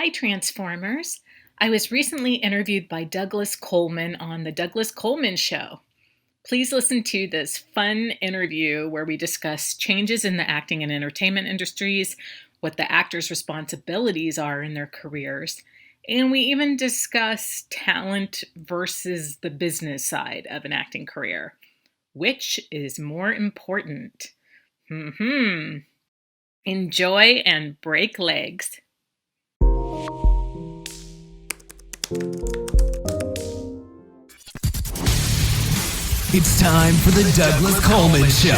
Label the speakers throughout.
Speaker 1: Hi, Transformers. I was recently interviewed by Douglas Coleman on The Douglas Coleman Show. Please listen to this fun interview where we discuss changes in the acting and entertainment industries, what the actors' responsibilities are in their careers, and we even discuss talent versus the business side of an acting career. Which is more important? Enjoy and break legs.
Speaker 2: It's time for the Douglas Coleman Show.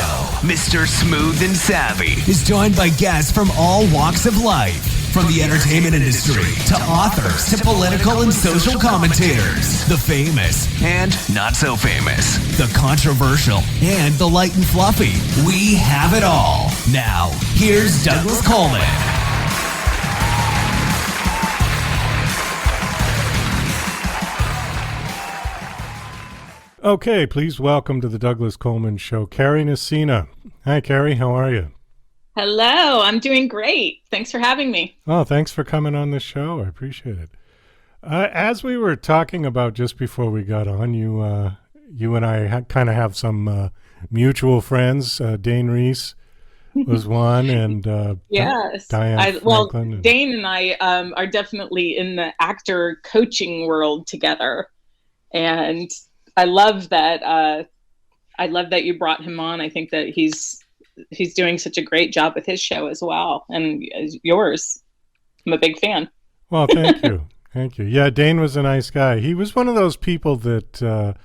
Speaker 3: Mr. Smooth and Savvy
Speaker 2: is joined by guests from all walks of life, from the entertainment industry to authors to political and social commentators, the famous
Speaker 3: and not so famous,
Speaker 2: the controversial and the light and fluffy. We have it all. Now, here's Douglas Coleman.
Speaker 4: Okay, please welcome to the Douglas Coleman Show, Kari Nissena. Hi, Kari. How are you?
Speaker 1: Hello. I'm doing great. Thanks for having me.
Speaker 4: Oh, thanks for coming on the show. I appreciate it. As we were talking about just before we got on, you and I kind of have some mutual friends. Dane Reese was one, and
Speaker 1: yes,
Speaker 4: Diane Franklin.
Speaker 1: Dane and I are definitely in the actor coaching world together, and I love that. I love that you brought him on. I think that he's doing such a great job with his show as well, and yours. I'm a big fan.
Speaker 4: Well, thank you, thank you. Yeah, Dane was a nice guy. He was one of those people that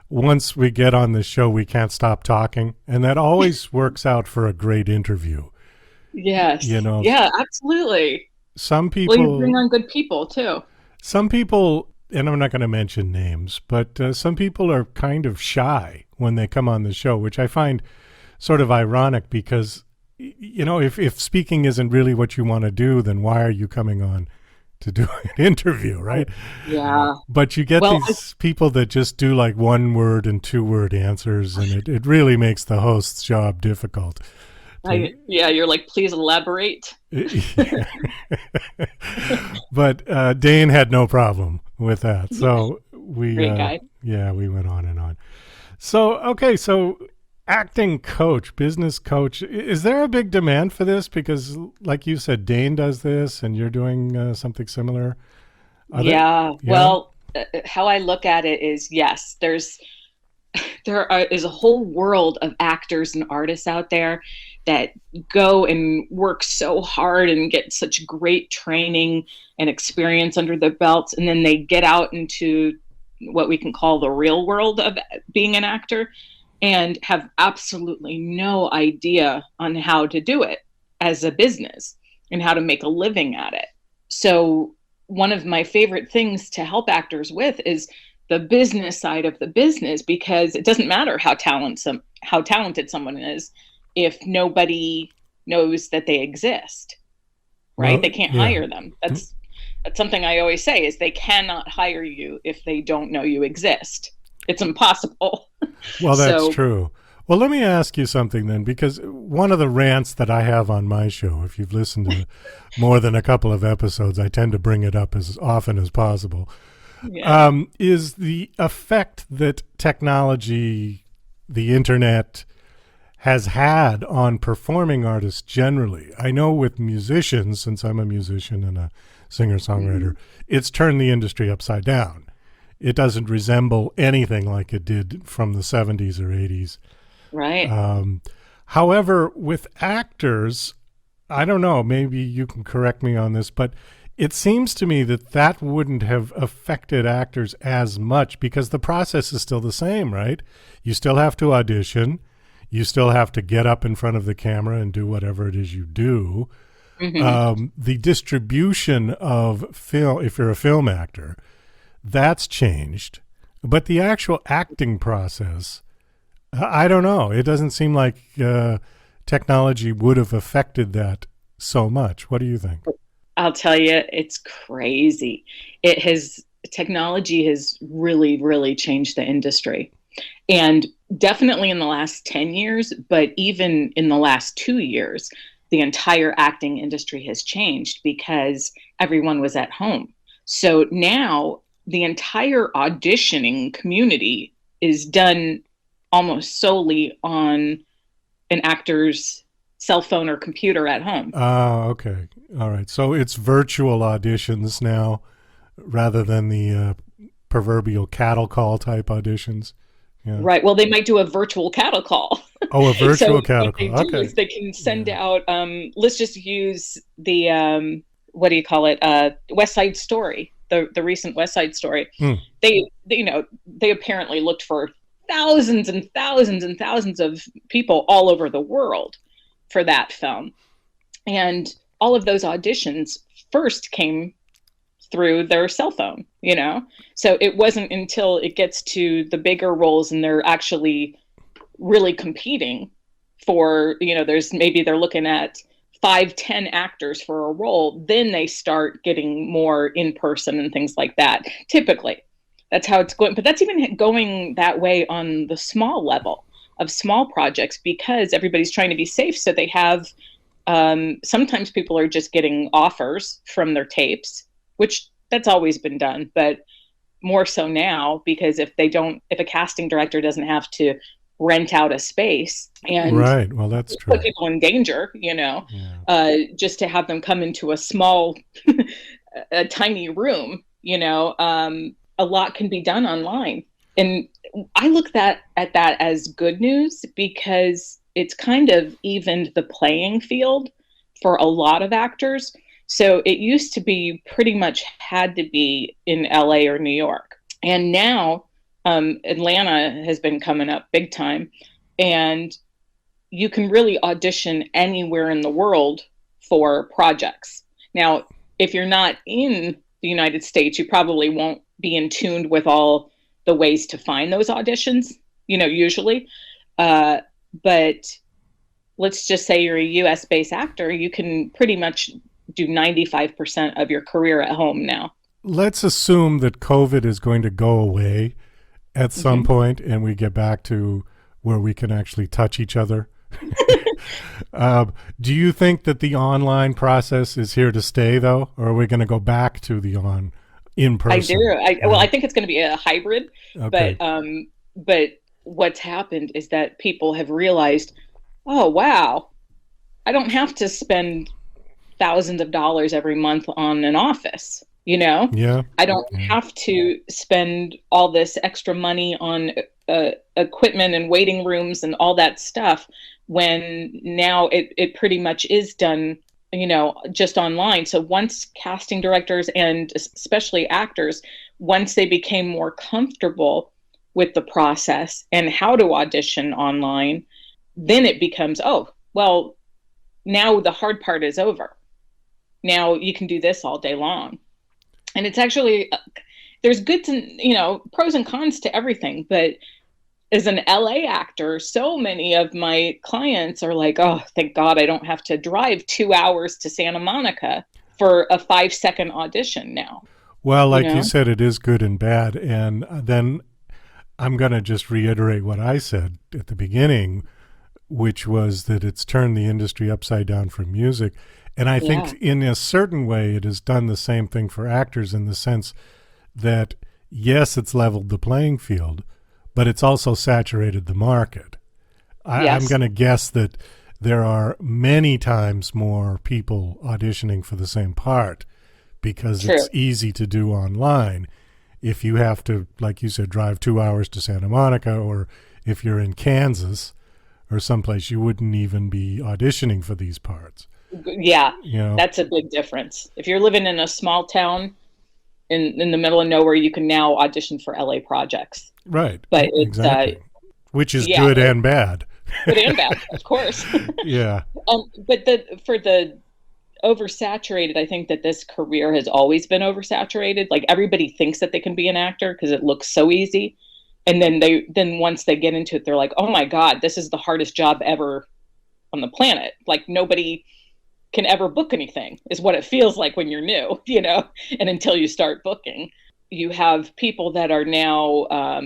Speaker 4: once we get on the show, we can't stop talking, and that always works out for a great interview.
Speaker 1: Yes,
Speaker 4: you know.
Speaker 1: Yeah, absolutely.
Speaker 4: Some people.
Speaker 1: Well, you bring on good people too.
Speaker 4: Some people. And I'm not going to mention names, but some people are kind of shy when they come on the show, which I find sort of ironic because, you know, if speaking isn't really what you want to do, then why are you coming on to do an interview, right?
Speaker 1: Yeah.
Speaker 4: But you get these people that just do like 1-word and 2-word answers, and it really makes the host's job difficult.
Speaker 1: You're like, please elaborate.
Speaker 4: But Dane had no problem with that. So we went on and on. So acting coach, business coach, is there a big demand for this? Because like you said, Dane does this and you're doing something similar.
Speaker 1: Well, how I look at it is, yes, there is a whole world of actors and artists out there that go and work so hard and get such great training and experience under their belts. And then they get out into what we can call the real world of being an actor and have absolutely no idea on how to do it as a business and how to make a living at it. So one of my favorite things to help actors with is the business side of the business, because it doesn't matter how talented someone is if nobody knows that they exist, right? Well, they can't hire them. That's something I always say is they cannot hire you if they don't know you exist. It's impossible.
Speaker 4: Well, that's true. Well, let me ask you something then, because one of the rants that I have on my show, if you've listened to more than a couple of episodes, I tend to bring it up as often as possible. Yeah. Is the effect that technology, the internet, has had on performing artists generally. I know with musicians, since I'm a musician and a singer-songwriter, it's turned the industry upside down. It doesn't resemble anything like it did from the 70s or 80s.
Speaker 1: Right.
Speaker 4: However, with actors, I don't know, maybe you can correct me on this, but it seems to me that wouldn't have affected actors as much because the process is still the same, right? You still have to audition. You still have to get up in front of the camera and do whatever it is you do. Mm-hmm. The distribution of film, if you're a film actor, that's changed. But the actual acting process, I don't know. It doesn't seem like technology would have affected so much. What do you think?
Speaker 1: I'll tell you, it's crazy. Technology has really, really changed the industry. And definitely in the last 10 years, but even in the last 2 years, the entire acting industry has changed because everyone was at home. So now the entire auditioning community is done almost solely on an actor's cell phone or computer at home.
Speaker 4: Oh, okay. All right. So it's virtual auditions now rather than the proverbial cattle call type auditions. Yeah.
Speaker 1: Right. Well, they might do a virtual cattle call.
Speaker 4: Oh, a virtual
Speaker 1: So
Speaker 4: cattle
Speaker 1: what they
Speaker 4: call.
Speaker 1: do
Speaker 4: Okay.
Speaker 1: is they can send out, let's just use the, what do you call it? West Side Story, the recent West Side Story. They, you know, they apparently looked for thousands and thousands and thousands of people all over the world for that film. And all of those auditions first came through their cell phone, you know? So it wasn't until it gets to the bigger roles and they're actually really competing for, you know, they're looking at 5-10 actors for a role, then they start getting more in person and things like that. Typically, that's how it's going. But that's even going that way on the small level of small projects because everybody's trying to be safe. So they have, sometimes people are just getting offers from their tapes, which that's always been done, but more so now because if a casting director doesn't have to rent out a space and
Speaker 4: right, well, that's true.
Speaker 1: Put people in danger, you know, just to have them come into a small, a tiny room, you know, a lot can be done online. And I look at that as good news because it's kind of evened the playing field for a lot of actors. So it used to be pretty much had to be in LA or New York. And now Atlanta has been coming up big time. And you can really audition anywhere in the world for projects. Now, if you're not in the United States, you probably won't be in tune with all the ways to find those auditions, you know, usually. But let's just say you're a US-based actor, you can pretty much do 95% of your career at home now.
Speaker 4: Let's assume that COVID is going to go away at some point and we get back to where we can actually touch each other. Do you think that the online process is here to stay, though, or are we going to go back to the in person?
Speaker 1: I do. Well, I think it's going to be a hybrid,
Speaker 4: okay.
Speaker 1: But what's happened is that people have realized, oh, wow, I don't have to spend thousands of dollars every month on an office. You know, I don't have to spend all this extra money on equipment and waiting rooms and all that stuff when now it pretty much is done, you know, just online. So once casting directors and especially actors, once they became more comfortable with the process and how to audition online, then it becomes, oh, well, now the hard part is over. Now you can do this all day long. And it's actually, there's goods and, you know, pros and cons to everything. But as an LA actor, so many of my clients are like, oh, thank God I don't have to drive 2 hours to Santa Monica for a 5-second audition now.
Speaker 4: Well, like you said, it is good and bad. And then I'm going to just reiterate what I said at the beginning, which was that it's turned the industry upside down for music. And I think in a certain way, it has done the same thing for actors in the sense that, yes, it's leveled the playing field, but it's also saturated the market. I'm going to guess that there are many times more people auditioning for the same part because it's easy to do online. If you have to, like you said, drive 2 hours to Santa Monica, or if you're in Kansas or someplace, you wouldn't even be auditioning for these parts.
Speaker 1: Yeah, that's a big difference. If you're living in a small town in the middle of nowhere, you can now audition for LA projects.
Speaker 4: Right.
Speaker 1: But it's,
Speaker 4: exactly. Which is good and bad.
Speaker 1: Good and bad, of course.
Speaker 4: Yeah.
Speaker 1: But for the oversaturated, I think that this career has always been oversaturated. Like everybody thinks that they can be an actor because it looks so easy. And then once they get into it, they're like, oh my God, this is the hardest job ever on the planet. Like nobody can ever book anything is what it feels like when you're new, you know, and until you start booking. You have people that are now,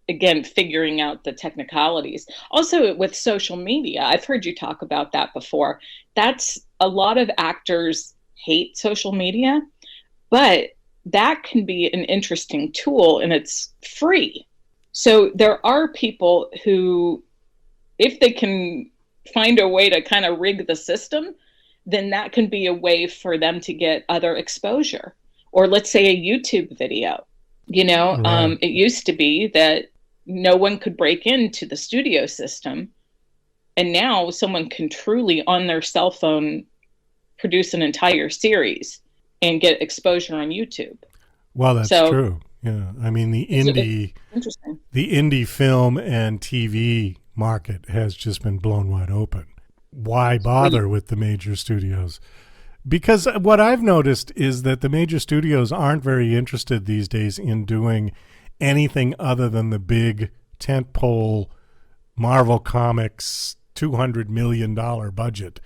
Speaker 1: again, figuring out the technicalities. Also with social media, I've heard you talk about that before. That's a lot of actors hate social media But that can be an interesting tool, and it's free. So there are people who, if they can find a way to kind of rig the system, then that can be a way for them to get other exposure. Or let's say a YouTube video. Right. It used to be that no one could break into the studio system. And now someone can truly, on their cell phone, produce an entire series and get exposure on YouTube.
Speaker 4: Well, that's true. Yeah. I mean, the indie film and TV market has just been blown wide open. Why bother with the major studios? Because what I've noticed is that the major studios aren't very interested these days in doing anything other than the big tentpole Marvel Comics $200 million budget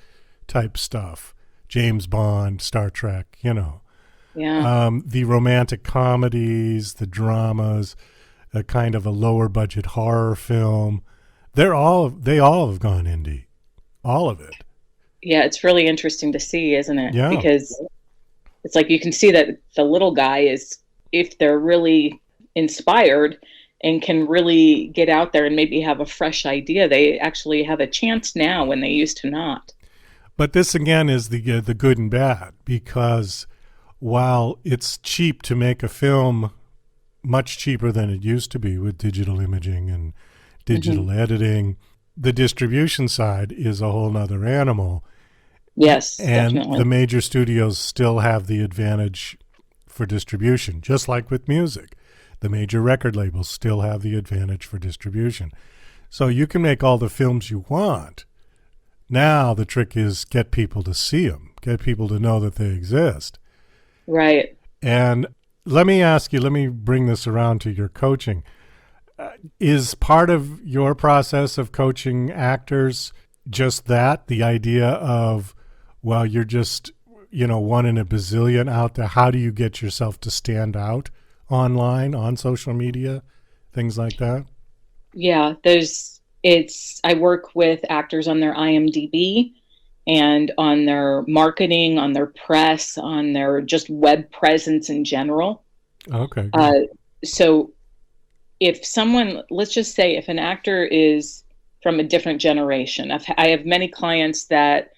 Speaker 4: type stuff. James Bond, Star Trek,
Speaker 1: Yeah.
Speaker 4: The romantic comedies, the dramas, a kind of a lower budget horror film. They all have gone indie. All of it.
Speaker 1: Yeah, it's really interesting to see, isn't it?
Speaker 4: Yeah.
Speaker 1: Because it's like you can see that the little guy is, if they're really inspired and can really get out there and maybe have a fresh idea, they actually have a chance now when they used to not.
Speaker 4: But this again is the good and bad, because while it's cheap to make a film, much cheaper than it used to be with digital imaging and digital editing, the distribution side is a whole nother animal.
Speaker 1: Yes,
Speaker 4: and
Speaker 1: definitely.
Speaker 4: The major studios still have the advantage for distribution, just like with music. The major record labels still have the advantage for distribution. So you can make all the films you want. Now the trick is get people to see them, get people to know that they exist.
Speaker 1: Right.
Speaker 4: And let me bring this around to your coaching. Is part of your process of coaching actors just that, the idea of, well, you're just, one in a bazillion out there. How do you get yourself to stand out online, on social media, things like that?
Speaker 1: Yeah, I work with actors on their IMDb and on their marketing, on their press, on their just web presence in general.
Speaker 4: Okay.
Speaker 1: So if someone, let's just say if an actor is from a different generation, I have many clients that,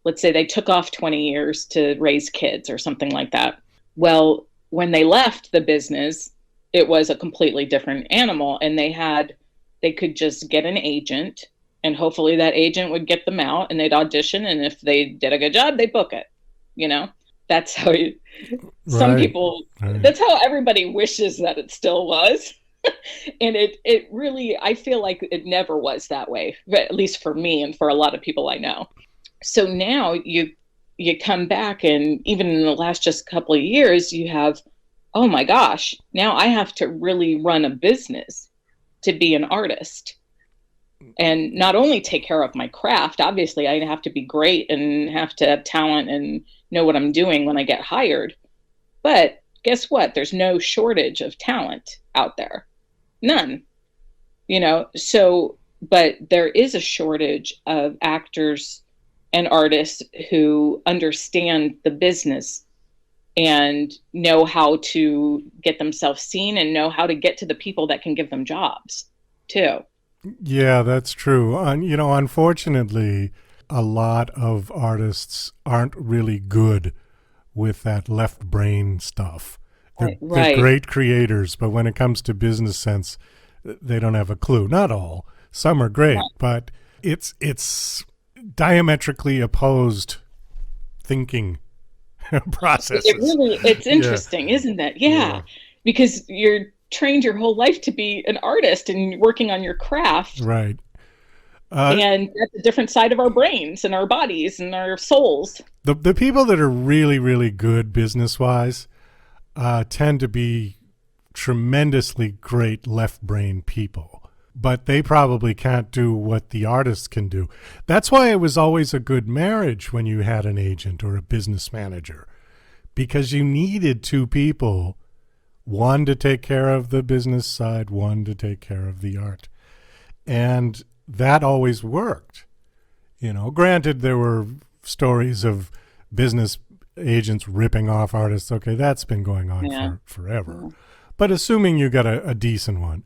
Speaker 1: let's say they took off 20 years to raise kids or something like that. Well, when they left the business, it was a completely different animal, and they could just get an agent, and hopefully that agent would get them out, and they'd audition, and if they did a good job, they'd book it. That's how some people, that's how everybody wishes that it still was. And it really, I feel like it never was that way, at least for me and for a lot of people I know. So now you come back, and even in the last just couple of years, you have, oh my gosh, now I have to really run a business to be an artist. And not only take care of my craft, obviously I have to be great and have to have talent and know what I'm doing when I get hired. But guess what? There's no shortage of talent out there. None. But there is a shortage of actors and artists who understand the business and know how to get themselves seen and know how to get to the people that can give them jobs too.
Speaker 4: Yeah, that's true. Unfortunately, a lot of artists aren't really good with that left brain stuff. They're great creators, but when it comes to business sense, they don't have a clue. Not all. Some are great, but it's diametrically opposed thinking processes.
Speaker 1: It's interesting, isn't it? Yeah. Because you're trained your whole life to be an artist and working on your craft.
Speaker 4: Right.
Speaker 1: And that's a different side of our brains and our bodies and our souls.
Speaker 4: The people that are really, really good business-wise tend to be tremendously great left-brain people. But they probably can't do what the artists can do. That's why it was always a good marriage when you had an agent or a business manager, because you needed two people, one to take care of the business side, one to take care of the art. And that always worked. Granted, there were stories of business agents ripping off artists. Okay, that's been going on for forever.
Speaker 1: Yeah.
Speaker 4: But assuming you got a decent one.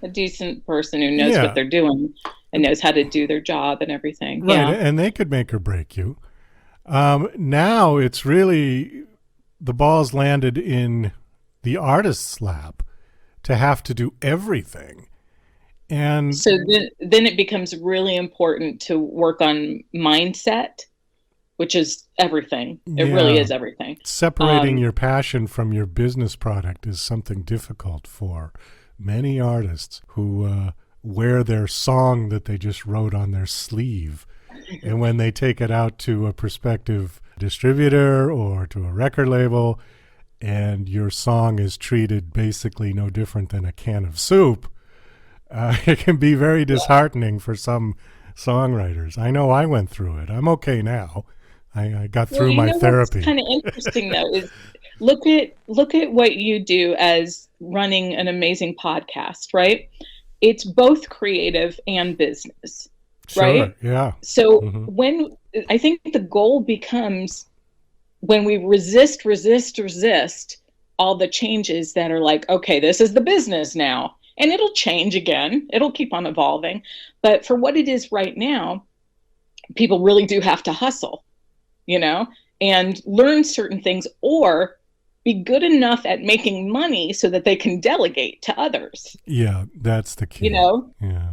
Speaker 1: A decent person who knows what they're doing and knows how to do their job and everything.
Speaker 4: Right,
Speaker 1: Yeah.
Speaker 4: and they could make or break you. Now it's really, the ball's landed in the artist's lap to have to do everything. And
Speaker 1: so then it becomes really important to work on mindset, which is everything. It really is everything.
Speaker 4: Separating your passion from your business product is something difficult for many artists who wear their song that they just wrote on their sleeve. And when they take it out to a prospective distributor or to a record label, and your song is treated basically no different than a can of soup, it can be very disheartening for some songwriters. I know I went through it. I'm okay now. I got through my therapy.
Speaker 1: What's kind of interesting though is look at what you do as running an amazing podcast, right? It's both creative and business, right?
Speaker 4: Yeah.
Speaker 1: So when I think the goal becomes when we resist all the changes that are like, okay, this is the business now. And it'll change again. It'll keep on evolving. But for what it is right now, people really do have to hustle, and learn certain things or be good enough at making money so that they can delegate to others.
Speaker 4: Yeah, that's the key.
Speaker 1: Yeah.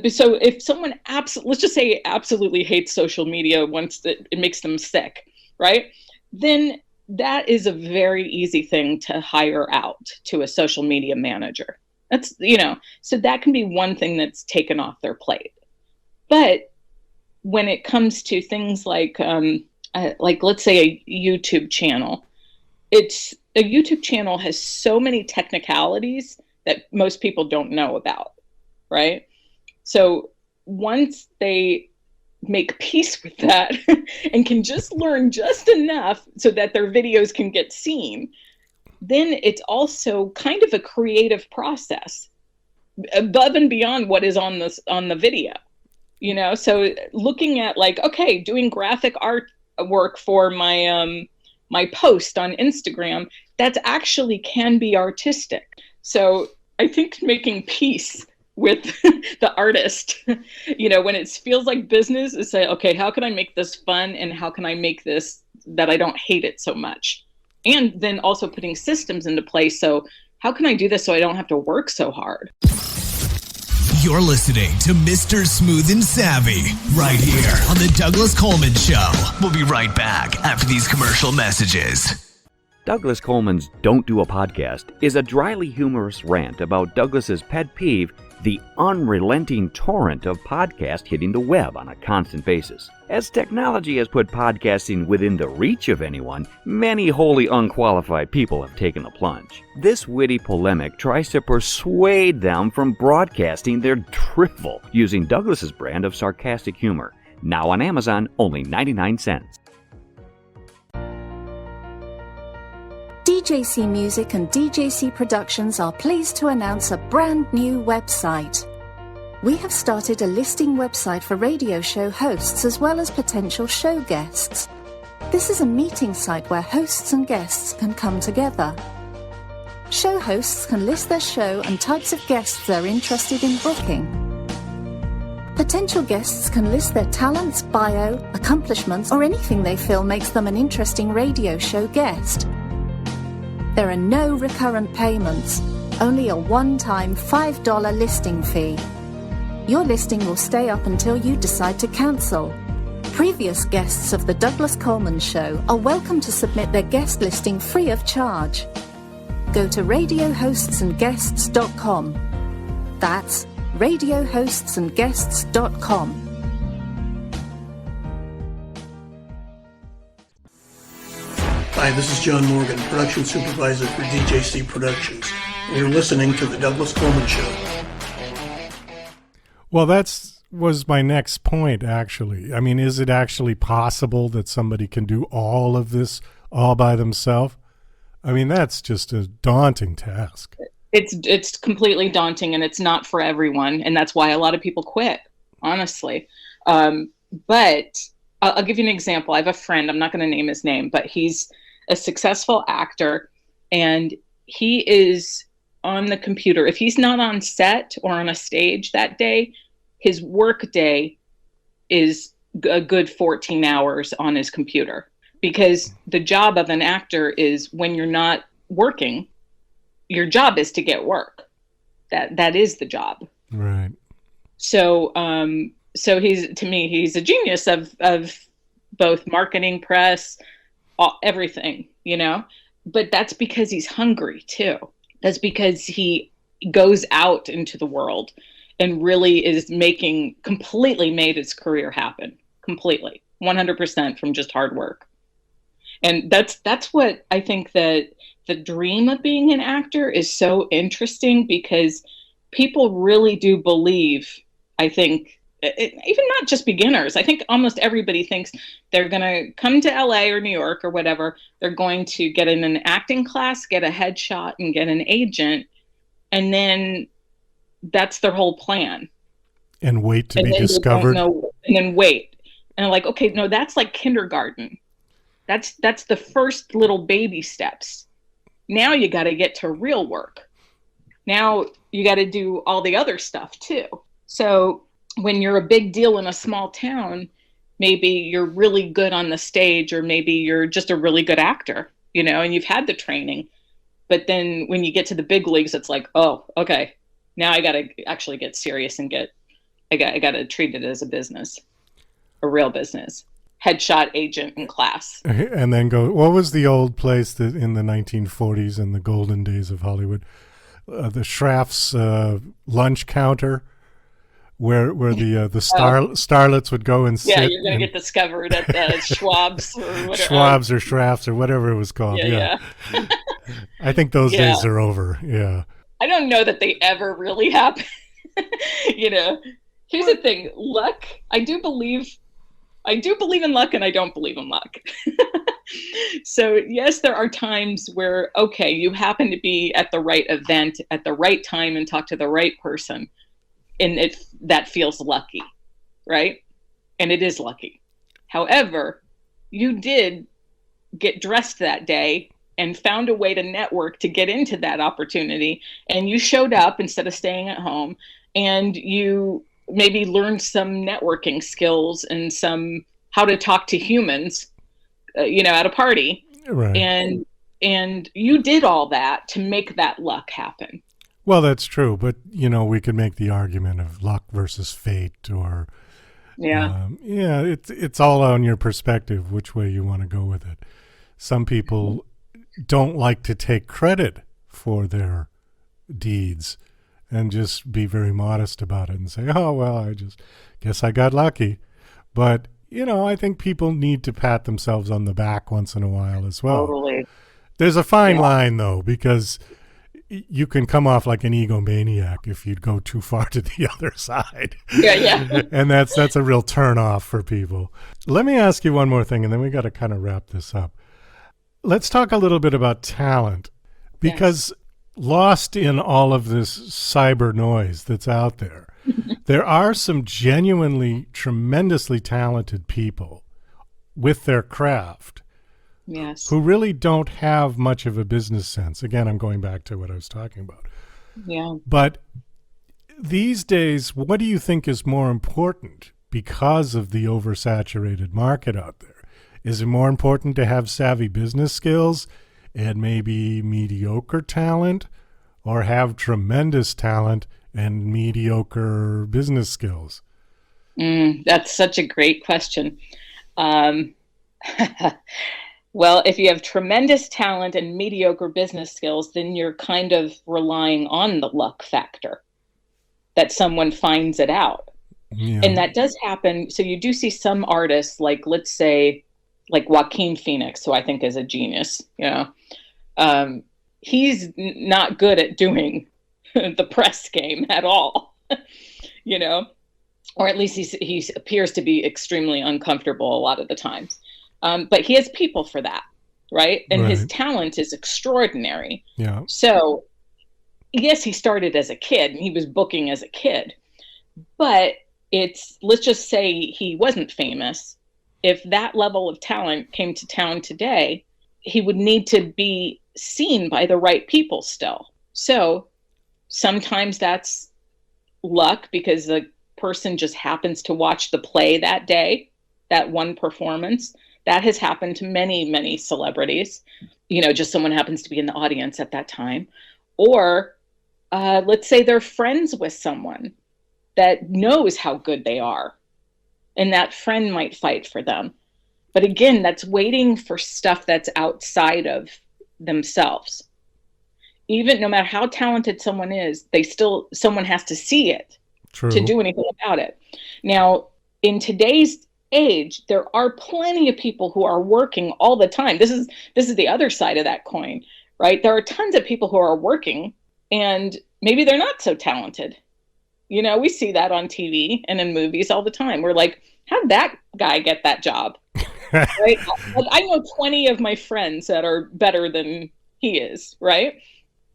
Speaker 1: So if someone let's just say absolutely hates social media once it makes them sick, right? Then that is a very easy thing to hire out to a social media manager. That's, so that can be one thing that's taken off their plate. But when it comes to things like let's say a YouTube channel, a YouTube channel has so many technicalities that most people don't know about, right? So once they make peace with that and can just learn just enough so that their videos can get seen, then it's also kind of a creative process above and beyond what is on the video, so looking at doing graphic art work for my my post on Instagram, that's actually can be artistic. So I think making peace with the artist, when it feels like business, is say, okay, how can I make this fun and how can I make this that I don't hate it so much? And then also putting systems into place. So how can I do this so I don't have to work so hard?
Speaker 2: You're listening to Mr. Smooth and Savvy right here on the Douglas Coleman Show.
Speaker 3: We'll be right back after these commercial messages.
Speaker 5: Douglas Coleman's Don't Do a Podcast is a dryly humorous rant about Douglas's pet peeve, the unrelenting torrent of podcasts hitting the web on a constant basis. As technology has put podcasting within the reach of anyone, many wholly unqualified people have taken the plunge. This witty polemic tries to persuade them from broadcasting their drivel using Douglas's brand of sarcastic humor. Now on Amazon, only 99 cents.
Speaker 6: DJC Music and DJC Productions are pleased to announce a brand new website. We have started a listing website for radio show hosts as well as potential show guests. This is a meeting site where hosts and guests can come together. Show hosts can list their show and types of guests they're interested in booking. Potential guests can list their talents, bio, accomplishments, or anything they feel makes them an interesting radio show guest. There are no recurrent payments, only a one-time $5 listing fee. Your listing will stay up until you decide to cancel. Previous guests of The Douglas Coleman Show are welcome to submit their guest listing free of charge. Go to radiohostsandguests.com. That's radiohostsandguests.com.
Speaker 7: Hi, this is John Morgan, Production Supervisor for DJC Productions, and you're listening to The Douglas Coleman Show.
Speaker 4: Well, was my next point, actually. I mean, is it actually possible that somebody can do all of this all by themselves? I mean, that's just a daunting task.
Speaker 1: It's completely daunting, and it's not for everyone, and that's why a lot of people quit, honestly. But I'll give you an example. I have a friend, I'm not going to name his name, but he's a successful actor, and he is on the computer. If he's not on set or on a stage that day, his work day is a good 14 hours on his computer, because the job of an actor is, when you're not working, your job is to get work. That is the job.
Speaker 4: Right.
Speaker 1: So he's a genius of both marketing, press, everything, but that's because he's hungry too. That's because he goes out into the world and really is completely made his career happen, completely, 100% from just hard work. And that's what I think, that the dream of being an actor is so interesting, because people really do believe, I think, even not just beginners, I think almost everybody thinks they're going to come to LA or New York or whatever. They're going to get in an acting class, get a headshot, and get an agent. And then that's their whole plan.
Speaker 4: And wait to be discovered.
Speaker 1: And then wait. And I'm like, okay, no, that's like kindergarten. That's the first little baby steps. Now you got to get to real work. Now you got to do all the other stuff too. So when you're a big deal in a small town, maybe you're really good on the stage, or maybe you're just a really good actor, and you've had the training. But then when you get to the big leagues, it's like, oh, okay, now I got to actually get serious and I got to treat it as a business, a real business. Headshot, agent, and class.
Speaker 4: And then go, what was the old place that in the 1940s and the golden days of Hollywood? The Schraff's lunch counter, where the starlets would go and sit.
Speaker 1: Yeah, you're going to get discovered at the Schwab's or whatever.
Speaker 4: Schwab's or Schraff's or whatever it was called. Yeah. I think those days are over. Yeah.
Speaker 1: I don't know that they ever really happen. Here's the thing. Luck, I do believe in luck, and I don't believe in luck. So yes, there are times where, okay, you happen to be at the right event at the right time and talk to the right person, and that feels lucky, right? And it is lucky. However, you did get dressed that day and found a way to network to get into that opportunity, and you showed up instead of staying at home, and you maybe learned some networking skills and some how to talk to humans, at a party.
Speaker 4: Right.
Speaker 1: And you did all that to make that luck happen.
Speaker 4: Well, that's true. But, we could make the argument of luck versus fate, or, it's all on your perspective, which way you want to go with it. Some people don't like to take credit for their deeds and just be very modest about it and say, oh, well, I just guess I got lucky. But, I think people need to pat themselves on the back once in a while as well.
Speaker 1: Totally.
Speaker 4: There's a fine line, though, because you can come off like an egomaniac if you'd go too far to the other side.
Speaker 1: Yeah.
Speaker 4: And that's a real turn off for people. Let me ask you one more thing, and then we got to kind of wrap this up. Let's talk a little bit about talent, because lost in all of this cyber noise that's out there, there are some genuinely tremendously talented people with their craft who really don't have much of a business sense. Again, I'm going back to what I was talking about.
Speaker 1: Yeah.
Speaker 4: But these days, what do you think is more important because of the oversaturated market out there? Is it more important to have savvy business skills and maybe mediocre talent, or have tremendous talent and mediocre business skills?
Speaker 1: That's such a great question. Well, if you have tremendous talent and mediocre business skills, then you're kind of relying on the luck factor, that someone finds it out.
Speaker 4: Yeah.
Speaker 1: And that does happen. So you do see some artists, like, let's say, like Joaquin Phoenix, who I think is a genius, he's not good at doing the press game at all, or at least he appears to be extremely uncomfortable a lot of the times. But he has people for that, right? And his talent is extraordinary.
Speaker 4: Yeah.
Speaker 1: So yes, he started as a kid and he was booking as a kid, but let's just say he wasn't famous if that level of talent came to town today, he would need to be seen by the right people still. So sometimes that's luck because the person just happens to watch the play that day, that one performance. That has happened to many, many celebrities. Just someone happens to be in the audience at that time. Or let's say they're friends with someone that knows how good they are, and that friend might fight for them. But again, that's waiting for stuff that's outside of themselves. Even no matter how talented someone is, someone has to see it. True. To do anything about it. Now, in today's age, there are plenty of people who are working all the time. This is the other side of that coin, right? There are tons of people who are working, and maybe they're not so talented. We see that on TV and in movies all the time. We're like, how'd that guy get that job? Right? Like, I know 20 of my friends that are better than he is, right?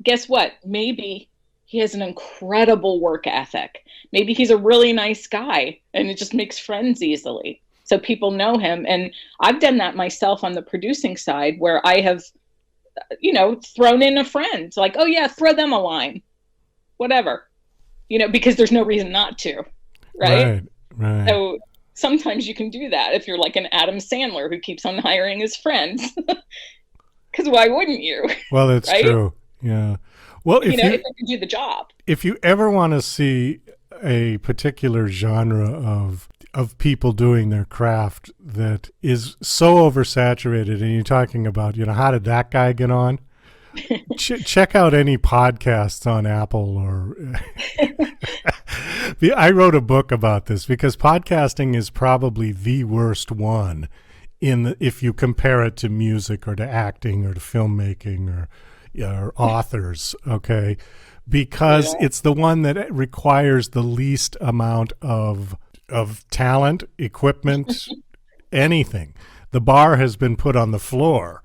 Speaker 1: Guess what? Maybe he has an incredible work ethic. Maybe he's a really nice guy and it just makes friends easily. So people know him. And I've done that myself on the producing side where I have, thrown in a friend. Like, oh yeah, throw them a line, whatever, because there's no reason not to. Right. So sometimes you can do that if you're like an Adam Sandler who keeps on hiring his friends. Because why wouldn't you?
Speaker 4: Well, it's
Speaker 1: right?
Speaker 4: True. Yeah. Well, if
Speaker 1: they can do the job.
Speaker 4: If you ever want to see a particular genre of people doing their craft that is so oversaturated, and you're talking about, how did that guy get on? Check out any podcasts on Apple or I wrote a book about this because podcasting is probably the worst one if you compare it to music or to acting or to filmmaking or authors, okay? Because it's the one that requires the least amount of talent, equipment, anything. The bar has been put on the floor,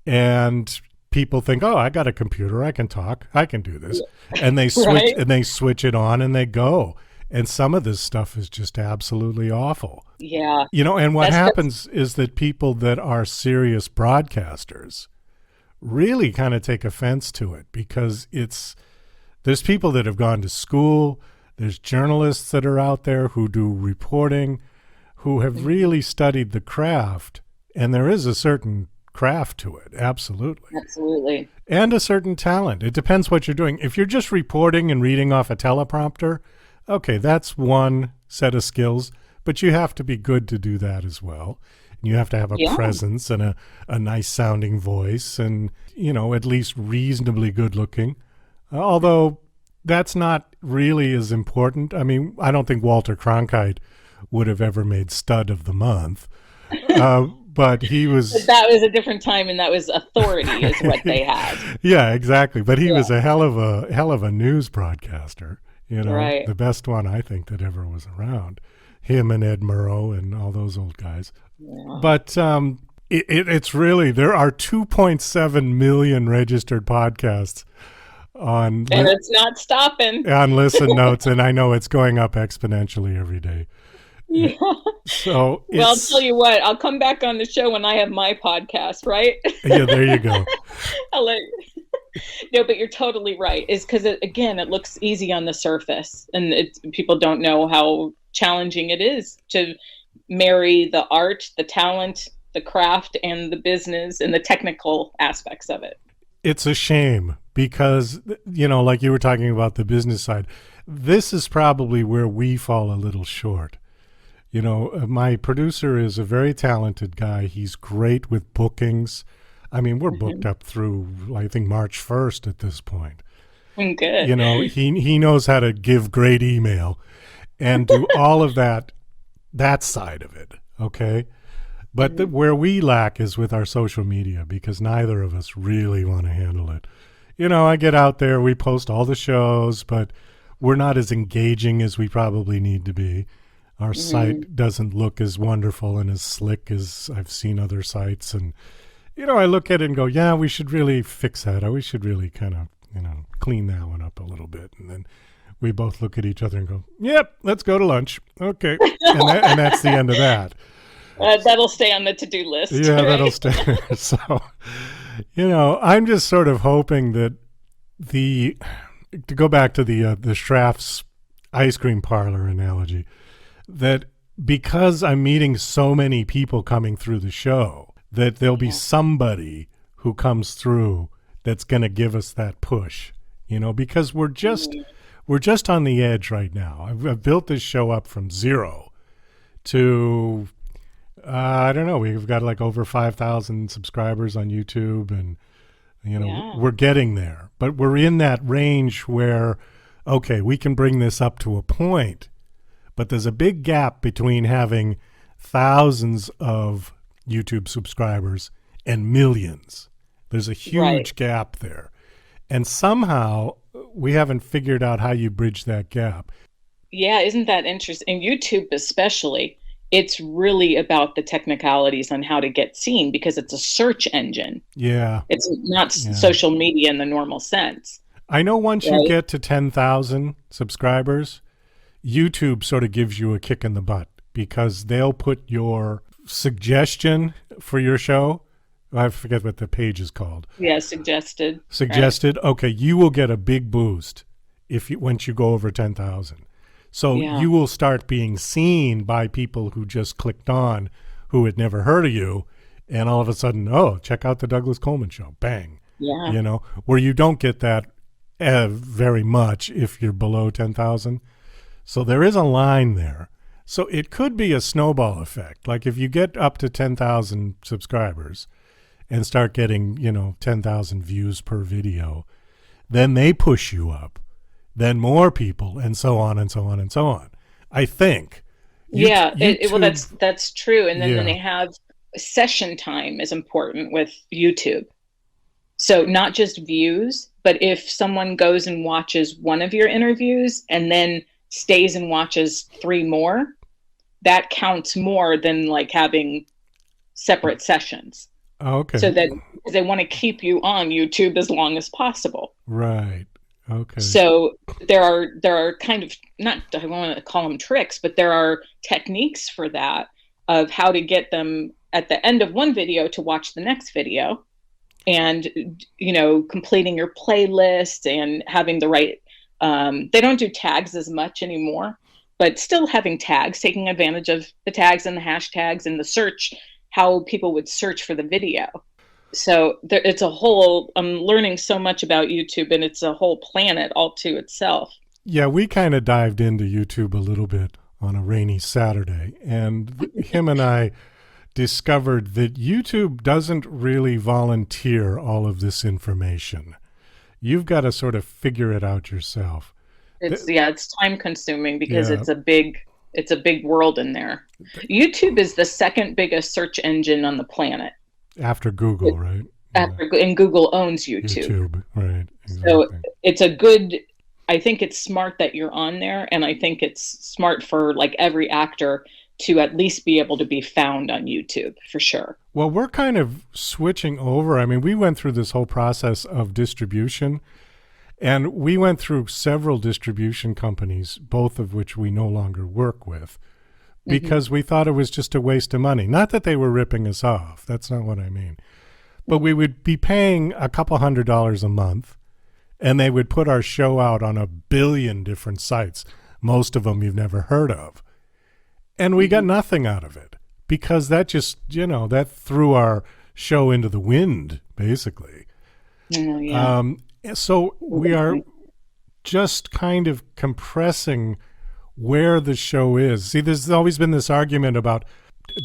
Speaker 4: and people think, "Oh, I got a computer, I can talk, I can do this," and they switch it on and they go. And some of this stuff is just absolutely awful.
Speaker 1: Yeah.
Speaker 4: And what happens is that people that are serious broadcasters really kind of take offense to it because there's people that have gone to school, there's journalists that are out there who do reporting, who have really studied the craft, and there is a certain craft to it, absolutely. And a certain talent. It depends what you're doing. If you're just reporting and reading off a teleprompter, okay, that's one set of skills, but you have to be good to do that as well. You have to have a presence and a nice sounding voice and, at least reasonably good looking. Although that's not really as important. I mean, I don't think Walter Cronkite would have ever made Stud of the Month. But he was...
Speaker 1: But that was a different time, and that was authority is what they had.
Speaker 4: Yeah, exactly. But he was a hell of a news broadcaster.
Speaker 1: Right.
Speaker 4: The best one I think that ever was around. Him and Ed Murrow and all those old guys. Yeah. But it's really, there are 2.7 million registered podcasts on...
Speaker 1: And it's not stopping.
Speaker 4: On Listen Notes, and I know it's going up exponentially every day.
Speaker 1: Yeah.
Speaker 4: So
Speaker 1: well, I'll tell you what, I'll come back on the show when I have my podcast, right?
Speaker 4: Yeah, there you go.
Speaker 1: I'll let you. No, but you're totally right. Is because it looks easy on the surface, and people don't know how challenging it is to marry the art, the talent, the craft, and the business and the technical aspects of it.
Speaker 4: It's a shame because, like you were talking about the business side, this is probably where we fall a little short. My producer is a very talented guy. He's great with bookings. I mean, we're booked up through, I think, March 1st at this point.
Speaker 1: Good.
Speaker 4: He knows how to give great email and do all of that side of it, okay? But where we lack is with our social media because neither of us really want to handle it. I get out there, we post all the shows, but we're not as engaging as we probably need to be. Our site doesn't look as wonderful and as slick as I've seen other sites. And, I look at it and go, yeah, we should really fix that. Or we should really kind of, clean that one up a little bit. And then we both look at each other and go, yep, let's go to lunch. Okay. And that's the end of that.
Speaker 1: That'll stay on the to-do list.
Speaker 4: Yeah,
Speaker 1: right?
Speaker 4: that'll stay. So, I'm just sort of hoping that to go back to the Schraff's ice cream parlor analogy, that because I'm meeting so many people coming through the show, that there'll be somebody who comes through that's going to give us that push, because we're just on the edge right now. I've built this show up from 0 to, I don't know, we've got like over 5,000 subscribers on YouTube, and we're getting there, but we're in that range where, okay, we can bring this up to a point, but there's a big gap between having thousands of YouTube subscribers and millions. There's a huge gap there. And somehow we haven't figured out how you bridge that gap.
Speaker 1: Yeah, isn't that interesting? YouTube especially, it's really about the technicalities on how to get seen because it's a search engine.
Speaker 4: Yeah.
Speaker 1: It's not social media in the normal sense.
Speaker 4: I know once you get to 10,000 subscribers, YouTube sort of gives you a kick in the butt because they'll put your suggestion for your show. I forget what the page is called.
Speaker 1: Yeah, suggested.
Speaker 4: Suggested. Right. Okay, you will get a big boost once you go over 10,000. So you will start being seen by people who just clicked on, who had never heard of you, and all of a sudden, check out the Douglas Coleman Show. Bang.
Speaker 1: Yeah.
Speaker 4: Where you don't get that very much if you're below 10,000. So there is a line there. So it could be a snowball effect. Like if you get up to 10,000 subscribers and start getting, 10,000 views per video, then they push you up, then more people, and so on and so on and so on. I think.
Speaker 1: YouTube, that's true. And then they have session time is important with YouTube. So not just views, but if someone goes and watches one of your interviews and then stays and watches 3 more, that counts more than like having separate sessions.
Speaker 4: Okay.
Speaker 1: So that they want to keep you on YouTube as long as possible.
Speaker 4: Right. Okay.
Speaker 1: So there are kind of, not, I don't want to call them tricks, but there are techniques for that of how to get them at the end of one video to watch the next video, and completing your playlist and having the right. They don't do tags as much anymore, but still having tags, taking advantage of the tags and the hashtags and the search, how people would search for the video. So it's a whole, I'm learning so much about YouTube, and it's a whole planet all to itself.
Speaker 4: Yeah, we kind of dived into YouTube a little bit on a rainy Saturday, and him and I discovered that YouTube doesn't really volunteer all of this information. You've got to sort of figure it out yourself.
Speaker 1: It's time consuming because it's a big world in there. YouTube is the second biggest search engine on the planet.
Speaker 4: After Google, right?
Speaker 1: And Google owns YouTube.
Speaker 4: Right. Exactly.
Speaker 1: So it's a good, I think it's smart that you're on there, and I think it's smart for like every actor to at least be able to be found on YouTube, for sure.
Speaker 4: Well, we're kind of switching over. I mean, we went through this whole process of distribution, and we went through several distribution companies, both of which we no longer work with, because we thought it was just a waste of money. Not that they were ripping us off. That's not what I mean. But we would be paying a couple $100 a month, and they would put our show out on 1 billion different sites, most of them you've never heard of. And we got nothing out of it because that just, that threw our show into the wind, basically. So we are just kind of compressing where the show is. See, there's always been this argument about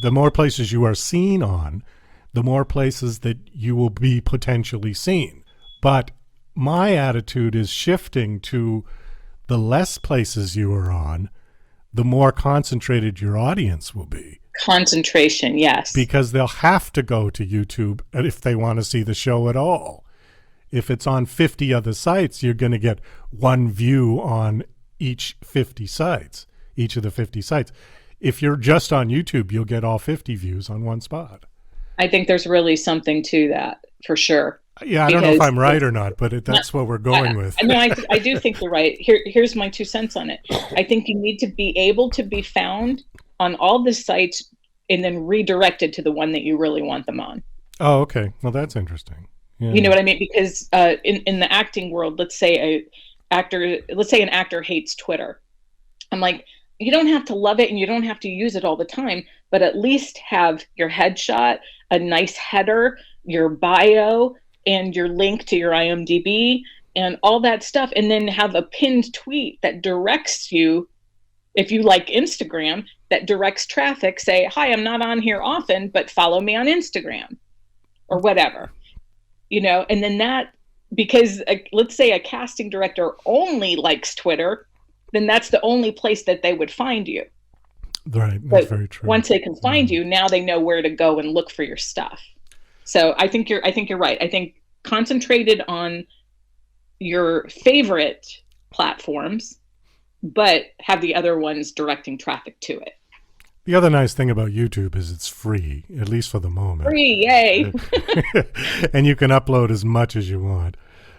Speaker 4: the more places you are seen on, the more places that you will be potentially seen. But my attitude is shifting to the less places you are on, the more concentrated your audience will be.
Speaker 1: Concentration, yes.
Speaker 4: Because they'll have to go to YouTube if they want to see the show at all. If it's on 50 other sites, you're going to get one view on each of the 50 sites. If you're just on YouTube, you'll get all 50 views on one spot.
Speaker 1: I think there's really something to that, for sure.
Speaker 4: Yeah, I don't know if I'm right or not, but that's what we're going with.
Speaker 1: No, I do think you're right. Here's my 2 cents on it. I think you need to be able to be found on all the sites and then redirected to the one that you really want them on.
Speaker 4: Oh, okay. Well, that's interesting. Yeah.
Speaker 1: You know what I mean? Because in the acting world, let's say an actor hates Twitter. I'm like, you don't have to love it and you don't have to use it all the time, but at least have your headshot, a nice header, your bio, and your link to your IMDb and all that stuff. And then have a pinned tweet that directs you, if you like Instagram, that directs traffic, say, hi, I'm not on here often, but follow me on Instagram or whatever, and then that, because let's say a casting director only likes Twitter, then that's the only place that they would find you.
Speaker 4: Right. That's very true.
Speaker 1: Once they can find you, now they know where to go and look for your stuff. So I think you're right. I think concentrated on your favorite platforms, but have the other ones directing traffic to it.
Speaker 4: The other nice thing about YouTube is it's free, at least for the moment.
Speaker 1: Free, yay.
Speaker 4: And you can upload as much as you want.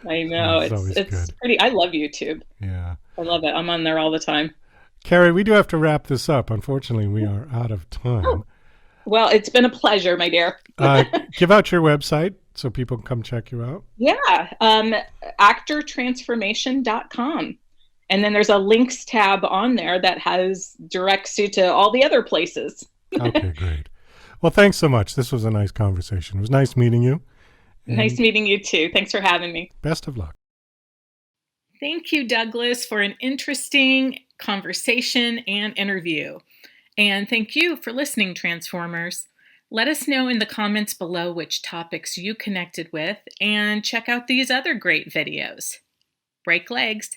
Speaker 1: I know. It's pretty. I love YouTube.
Speaker 4: Yeah.
Speaker 1: I love it. I'm on there all the time.
Speaker 4: Kari, we do have to wrap this up. Unfortunately, we are out of time.
Speaker 1: Oh. Well, it's been a pleasure, my dear.
Speaker 4: Give out your website so people can come check you out.
Speaker 1: Yeah. Actortransformation.com. And then there's a links tab on there that directs you to all the other places.
Speaker 4: Okay, great. Well, thanks so much. This was a nice conversation. It was nice meeting you.
Speaker 1: Nice meeting you too. Thanks for having me.
Speaker 4: Best of luck.
Speaker 1: Thank you, Douglas, for an interesting conversation and interview. And thank you for listening, Transformers. Let us know in the comments below which topics you connected with, and check out these other great videos. Break legs.